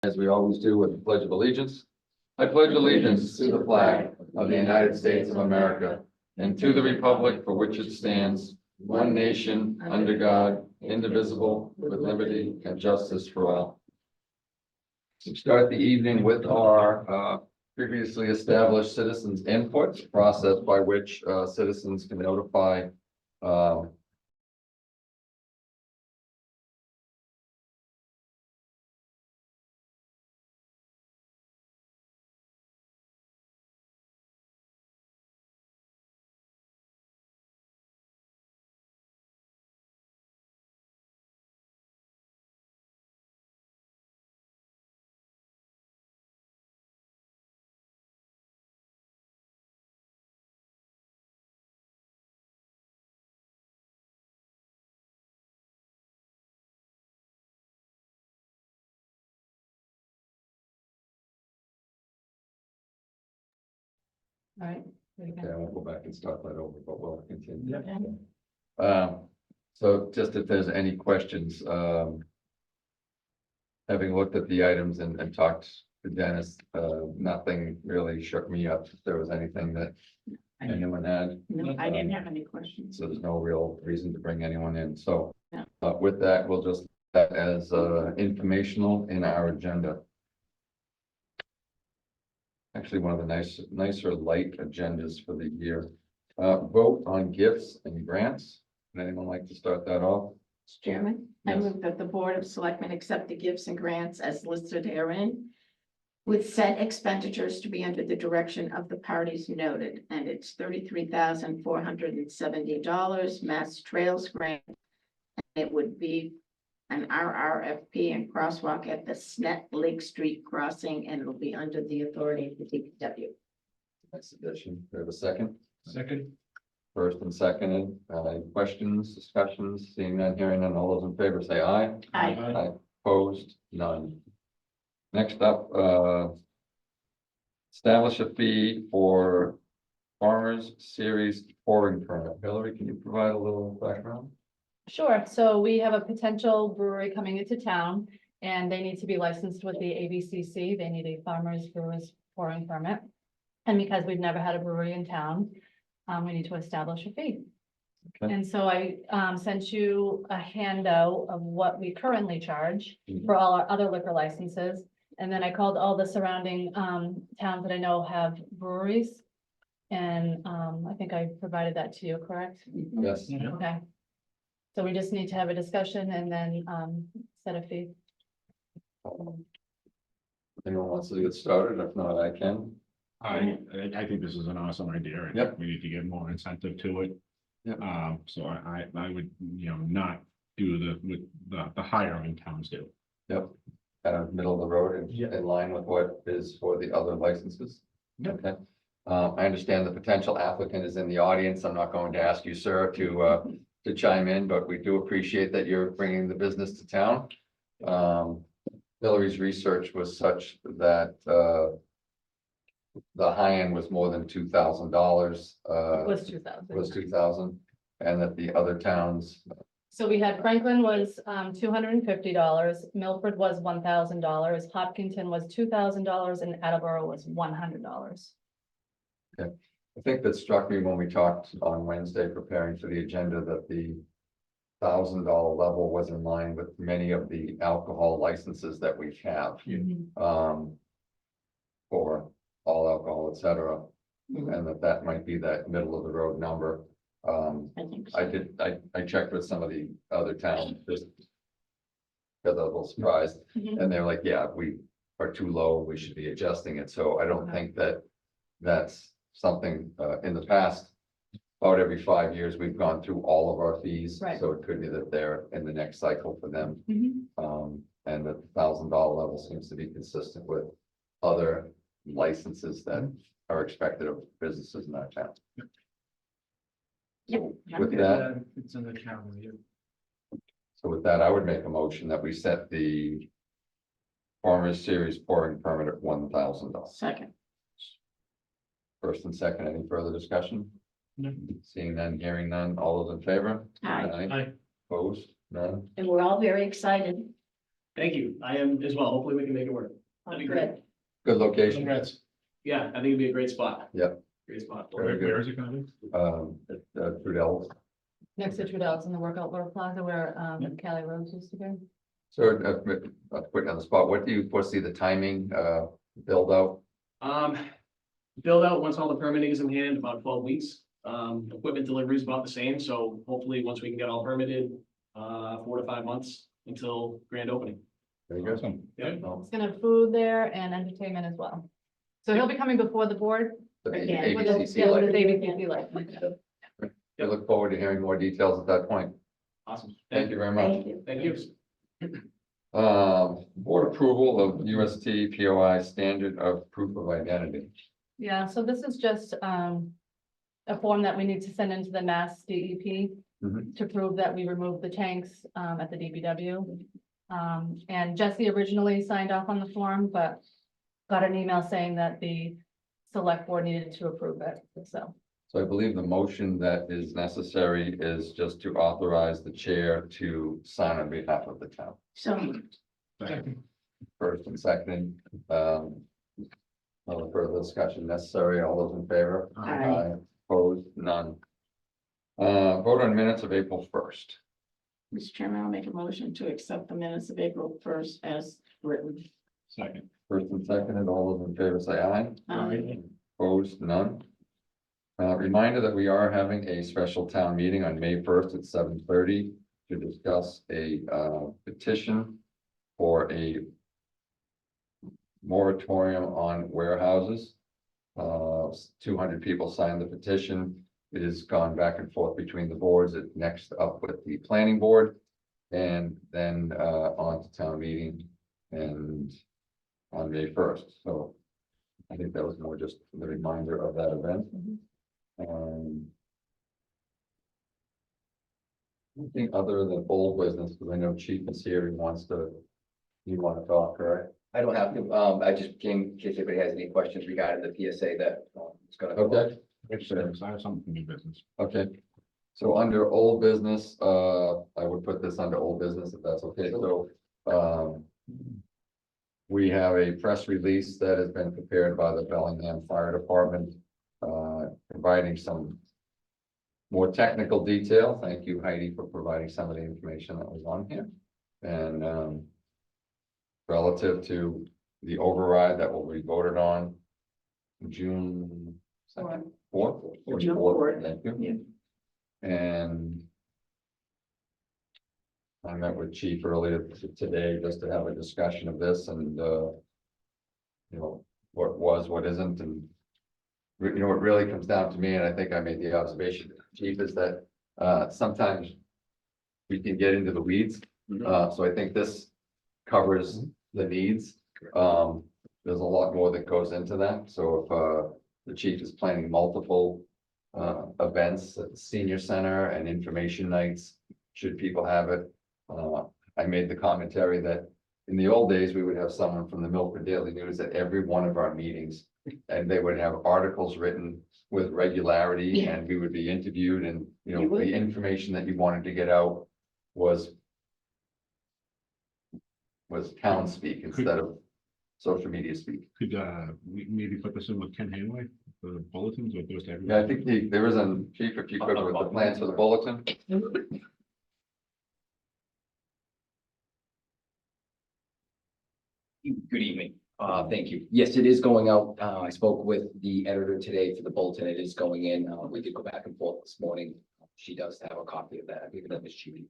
As we always do with the Pledge of Allegiance. I pledge allegiance to the flag of the United States of America and to the republic for which it stands, one nation, under God, indivisible, with liberty and justice for all. We start the evening with our previously established citizens input process by which citizens can notify All right. Okay, I won't go back and start that over, but we'll continue. Okay. So just if there's any questions, having looked at the items and talked to Dennis, nothing really shook me up. If there was anything that anyone had, No, I didn't have any questions. so there's no real reason to bring anyone in. So No. with that, we'll just that as informational in our agenda. Actually, one of the nicer light agendas for the year. Vote on gifts and grants. Would anyone like to start that off? Mr. Chairman, I Yes. move that the Board of Selectmen accept the gifts and grants as listed herein, with said expenditures to be under the direction of the parties noted, and it's $33,470 Mass Trails Grant. It would be an RRFP and crosswalk at the Snet Lake Street crossing, and it'll be under the authority of the DPW. Nice addition. Do we have a second? Second. First and seconded. Any questions, discussions? Seeing none, hearing none. All those in favor say aye. Aye. Aye. Opposed? None. Next up, establish a fee for Farmers Series pouring permit. Hillary, can you provide a little background? Sure, so we have a potential brewery coming into town and they need to be licensed with the ABCC. They need a farmer's brewers pouring permit. And because we've never had a brewery in town, we need to establish a fee. Okay. And so I sent you a handout of what we currently charge Mhm. for all our other liquor licenses. And then I called all the surrounding towns that I know have breweries. And I think I provided that to you, correct? Yes. Okay. So we just need to have a discussion and then set a fee. Anyone wants to get started? If not, I can. I think this is an awesome idea. I think Yep. We need to give more incentive to it. Yep. So I would, not do what the higher end towns do. Yep. Kind of middle of the road and Yep. in line with what is for the other licenses. Yep. Okay. I understand the potential applicant is in the audience. I'm not going to ask you, sir, to chime in, but we do appreciate that you're bringing the business to town. Hillary's research was such that, the high end was more than $2,000, Was 2,000. was 2,000, and that the other towns, So we had Franklin was $250, Milford was $1,000, Hopkinton was $2,000, and Attleboro was $100. I think that struck me when we talked on Wednesday preparing for the agenda that the $1,000 level was in line with many of the alcohol licenses that we have, for all alcohol, et cetera, Mhm. and that might be that middle of the road number. I think so. I checked with some of the other towns, just because I was a little surprised, Mhm. and they're like, yeah, we are too low, we should be adjusting it, so I don't think that that's something, in the past, about every 5 years, we've gone through all of our fees. Right. So it could be that they're in the next cycle for them, Mhm. and the $1,000 level seems to be consistent with other licenses that are expected of businesses in our town. Yep. With that, It's in the calendar. so with that, I would make a motion that we set the Farmers Series pouring permit at $1,000. Second. First and second, any further discussion? No. Seeing none, hearing none, all those in favor? Aye. Aye. Opposed? None? And we're all very excited. Thank you. I am as well. Hopefully we can make it work. That'd be great. Good. Good location. Congrats. Yeah, I think it'd be a great spot. Yep. Great spot. Very good. Where is it gonna be? At Trudell's. Next to Trudell's in the workout Laura Plaza where, Cali Rose used to be. So, put you on the spot, what do you foresee the timing, build out? Build out, once all the permitting is in hand, about 12 weeks. Equipment delivery is about the same, so hopefully, once we can get all permitted, 4 to 5 months until grand opening. There you go. Awesome. Yeah. It's gonna have food there and entertainment as well. So he'll be coming before the board. The Yeah, with his- ABCC yeah, with his license. ABCC license. I look forward to hearing more details at that point. Awesome. Thank you very much. Thank you. Thank you. Board approval of UST POI standard of proof of identity. Yeah, so this is just, a form that we need to send into the Mass DEP Mhm. to prove that we removed the tanks, at the DPW. And Jesse originally signed off on the form, but got an email saying that the select board needed to approve it, so. So I believe the motion that is necessary is just to authorize the chair to sign on behalf of the town. So, Second. First and second, no further discussion necessary. All those in favor? Aye. Opposed, none. Vote on minutes of April 1st. Mr. Chairman, I'll make a motion to accept the minutes of April 1st as written. Second. First and second, all those in favor say aye. Aye. Opposed, none. Reminder that we are having a special town meeting on May 1st at 7:30 to discuss a petition for a moratorium on warehouses. 200 people signed the petition. It has gone back and forth between the boards. It's next up with the planning board. And then on to town meeting and on May 1st. So I think that was more just the reminder of that event. Anything other than old business, because I know Chief is here, he wants to, you want to talk, correct? I don't have to, I just came in case anybody has any questions regarding the PSA that is gonna. go up. Okay, I have something for new business. okay. So under old business, I would put this under old business if that's okay, so, we have a press release that has been prepared by the Bellingham Fire Department, providing some more technical detail. Thank you, Heidi, for providing some of the information that was on here. And, relative to the override that will be voted on June second, fourth. June 4th. Thank you. And I met with Chief earlier today just to have a discussion of this and, you know, what was, what isn't, and you know, what really comes down to me, and I think I made the observation, Chief, is that, sometimes we can get into the weeds. So I think this covers the needs. There's a lot more that goes into that. So if, the chief is planning multiple, events at the senior center and information nights, should people have it. I made the commentary that in the old days, we would have someone from the Milford Daily News at every one of our meetings. And they would have articles written with regularity Yeah. and we would be interviewed and, you know, You would. the information that you wanted to get out was town speak instead of social media speak. Could, we maybe put this in with Ken Hanway, the bulletins, or goes to Yeah, everybody? I think there is a, chief, if you could, with the plans for the bulletin. Good evening. Thank you. Yes, it is going out. I spoke with the editor today for the bulletin. It is going in. We did go back and forth this morning. She does have a copy of that. I gave it to Ms. Judy.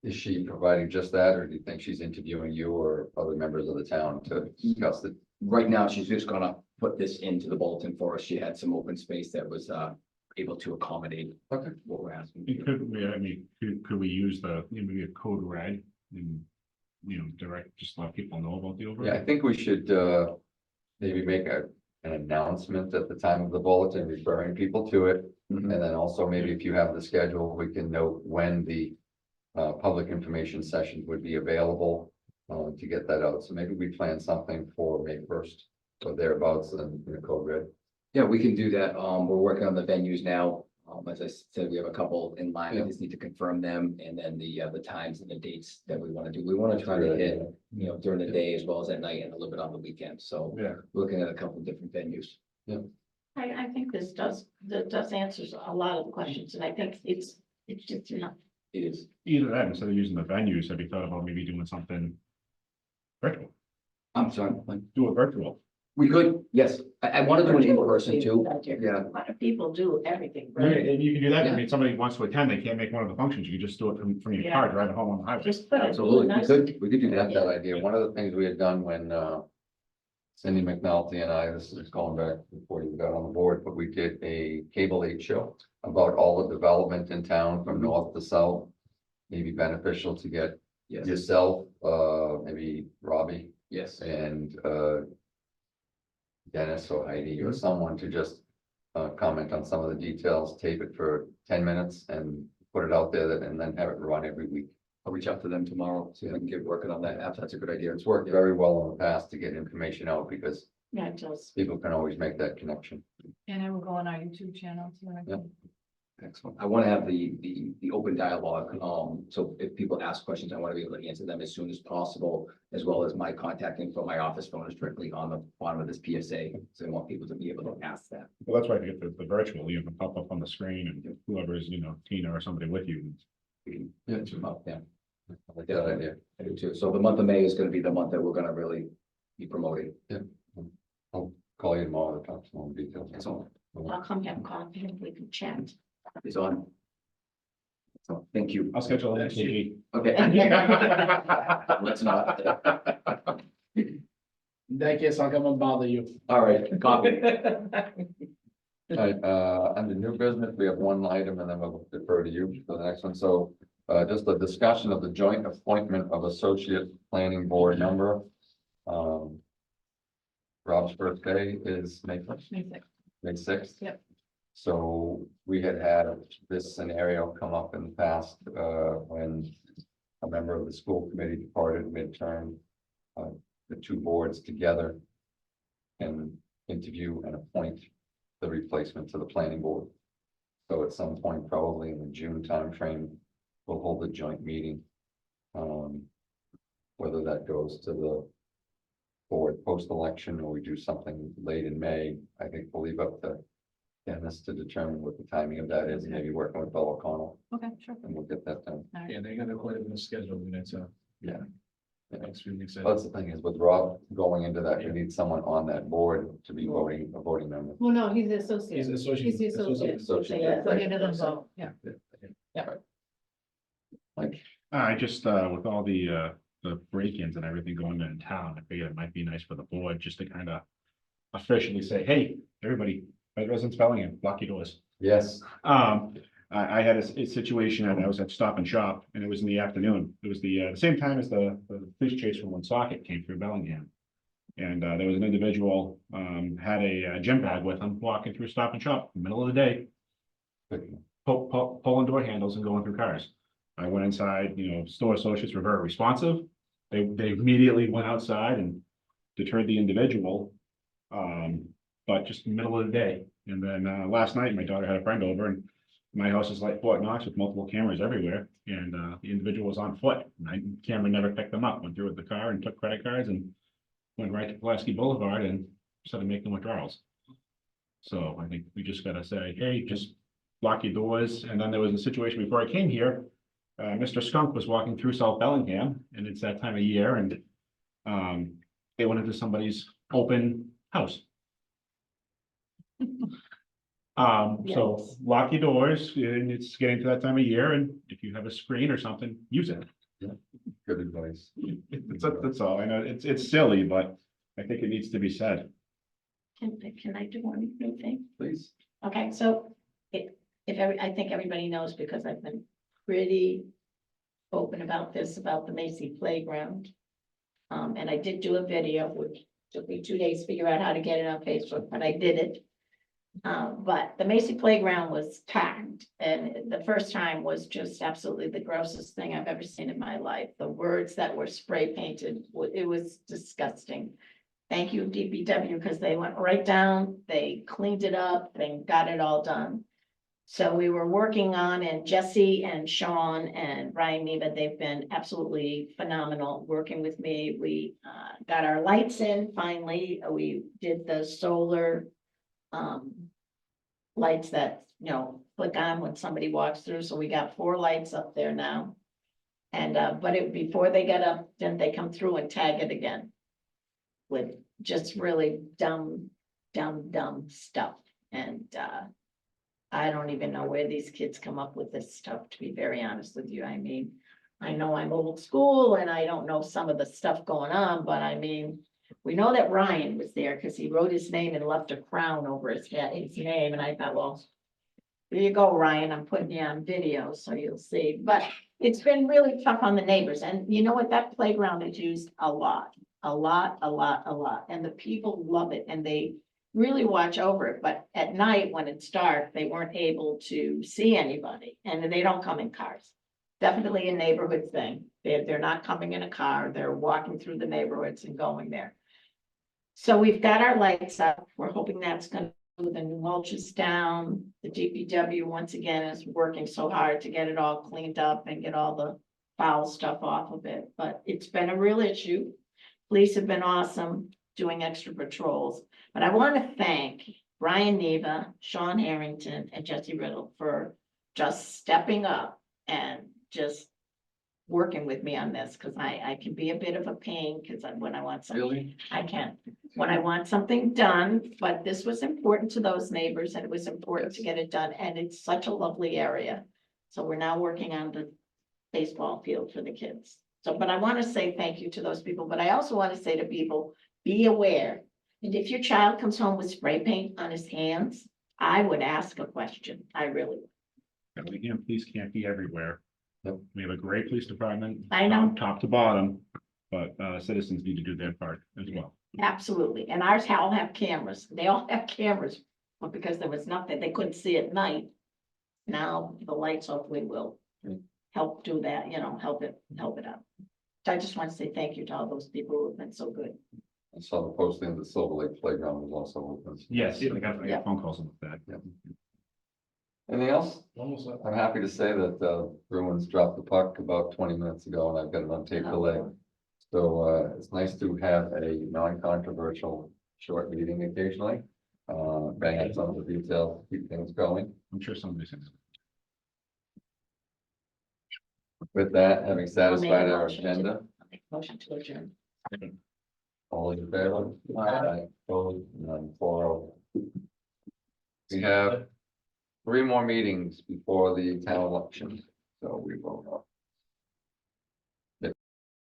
Is she providing just that, or do you think she's interviewing you or other members of the town to discuss it? Right now, she's just gonna put this into the bulletin for us. She had some open space that was able to accommodate Okay. what we're asking. And could we, I mean, could we use the, you know, maybe a code red and, you know, direct, just let people know about the Yeah, I override? think we should, maybe make an announcement at the time of the bulletin, referring people to it. Mhm. And then also maybe if you have the schedule, we can note when the public information session would be available to get that out. So maybe we plan something for May 1st or thereabouts and in the code red. Yeah, we can do that. We're working on the venues now. As I said, we have a couple in line. I just need to confirm them and then the times and the dates that we want to do. We want to try to hit, during the day as well as at night and a little bit on the weekend. So Yeah. we're looking at a couple of different venues. I think this does answers a lot of the questions, and I think it's just enough. It is. Either that, instead of using the venues, have you thought about maybe doing something virtual? I'm sorry. Do it virtual. We could, yes. I want to do it in person too. Yeah. A lot of people do everything, I mean, right? and you can do that. I Yeah. mean, somebody wants to attend, they can't make one of the functions. You can just do it from your car, driving home on the highway. Just put it. Absolutely. We could do That's that. that idea. One of the things we had done when, Cindy McNulty and I, this is going back before you got on the board, but we did a cable 8 show about all the development in town from north to south. Maybe beneficial to get Yes, yourself, maybe Robbie yes. and, Dennis or Heidi or someone to just, comment on some of the details, tape it for 10 minutes and put it out there and then have it run every week. I'll reach out to them tomorrow, see if I can get working on that. That's a good idea. It's worked very well in the past to get information out because Yeah, just. people can always make that connection. And it will go on our YouTube channel. So I can- Excellent. I want to have the open dialogue. So if people ask questions, I want to be able to answer them as soon as possible, as well as my contact info, my office phone is directly on the bottom of this PSA. So I want people to be able to ask that. Well, that's why you get the virtual, you can pop up on the screen and whoever's, Tina or somebody with you. We can Yeah. zoom up, yeah. I like that idea. I do too. So the month of May is going to be the month that we're going to really be promoting. I'll call you tomorrow to talk some more details. Excellent. I'll come have coffee and we can chat. It's on. So thank you. I'll schedule the next meeting. Okay. Let's not. In that case, I'll come and bother you. All right, copy. All right, under new business, we have one item and then we'll defer to you for the next one. So, just a discussion of the joint appointment of associate planning board member. Rob's birthday is May 1st, May 6th. Yep. So we had this scenario come up in the past, when a member of the school committee departed midterm. The two boards together can interview and appoint the replacement to the planning board. So at some point, probably in the June timeframe, we'll hold a joint meeting. Whether that goes to the board post-election or we do something late in May, I think we'll leave up to Dennis to determine what the timing of that is, and maybe working with Bill O'Connell, Okay, sure. and we'll get that done. Yeah, they got quite a bit of schedule, and it's Yeah. extremely exciting. That's the thing is with Rob going into that, we need someone on that board to be a voting member. Well, no, he's the associate. He's associate. He's the associate. Associate. Yeah. So he doesn't vote, yeah. Like, I just, with all the break-ins and everything going on in town, I figured it might be nice for the board just to kind of officially say, hey, everybody, residents Bellingham, block your doors. yes, I had a situation and I was at Stop and Shop and it was in the afternoon. It was the same time as the police chase from Woonsocket came through Bellingham. And there was an individual, had a gym bag with him walking through Stop and Shop, in the middle of the day, pulling door handles and going through cars. I went inside, store associates were very responsive. They immediately went outside and deterred the individual. But just in the middle of the day. And then last night, my daughter had a friend over and my house is like Fort Knox with multiple cameras everywhere. And the individual was on foot. My camera never picked them up, went through with the car and took credit cards and went right to Pulaski Boulevard and started making withdrawals. So I think we just gotta say, hey, just lock your doors. And then there was a situation before I came here. Mr. Skunk was walking through South Bellingham and it's that time of year and they went into somebody's open house. So Yes. lock your doors and it's getting to that time of year and if you have a screen or something, use it. good advice. That's all. I know it's silly, but I think it needs to be said. Can I do one new thing? Please. Okay, so I think everybody knows because I've been pretty open about this, about the Macy Playground. And I did do a video, which took me 2 days to figure out how to get it on Facebook, but I did it. But the Macy Playground was packed and the first time was just absolutely the grossest thing I've ever seen in my life. The words that were spray painted, it was disgusting. Thank you, DPW, because they went right down, they cleaned it up, and got it all done. So we were working on, and Jesse and Sean and Brian Neva, they've been absolutely phenomenal working with me. We got our lights in finally. We did the solar lights that, click on when somebody walks through. So we got 4 lights up there now. And but before they get up, then they come through and tag it again with just really dumb stuff. And I don't even know where these kids come up with this stuff, to be very honest with you. I mean, I know I'm old school and I don't know some of the stuff going on, but I mean, we know that Ryan was there because he wrote his name and left a crown over his head, his name, and I thought, well, there you go, Ryan, I'm putting you on video, so you'll see. But it's been really tough on the neighbors, and you know what, that playground is used a lot. And the people love it, and they really watch over it, but at night when it's dark, they weren't able to see anybody, and they don't come in cars. Definitely a neighborhood thing. They're not coming in a car, they're walking through the neighborhoods and going there. So we've got our lights up. We're hoping that's gonna, the new mulches down. The DPW once again is working so hard to get it all cleaned up and get all the foul stuff off of it, but it's been a real issue. Police have been awesome doing extra patrols, but I want to thank Brian Neva, Sean Harrington, and Jesse Riddle for just stepping up and just working with me on this, because I can be a bit of a pain, because when I want something, Really? I can. When I want something done, but this was important to those neighbors, and it was important to get it done, and it's such a lovely area. So we're now working on the baseball field for the kids. So, but I want to say thank you to those people, but I also want to say to people, be aware. And if your child comes home with spray paint on his hands, I would ask a question. I really would. Bellingham police can't be everywhere. Yep. We have a great police department. I know. Top to bottom, but citizens need to do their part as well. Absolutely. And ours all have cameras. They all have cameras, but because there was nothing, they couldn't see at night. Now the lights hopefully will help do that, help it out. So I just want to say thank you to all those people who have been so good. I saw the posting, the Silver Lake Playground was also open. Yes, I got Yeah. phone calls about that. Yep. Anything else? I'm happy to say that Bruins dropped the puck about 20 minutes ago, and I've got it on tape delay. So it's nice to have a non-controversial short meeting occasionally. Bang out some of the details, keep things going. I'm sure somebody's. With that, having satisfied our motion to- agenda, I'll make a motion to adjourn. all in favor? Aye. Opposed? None. 4-0. We have 3 more meetings before the town election, so we will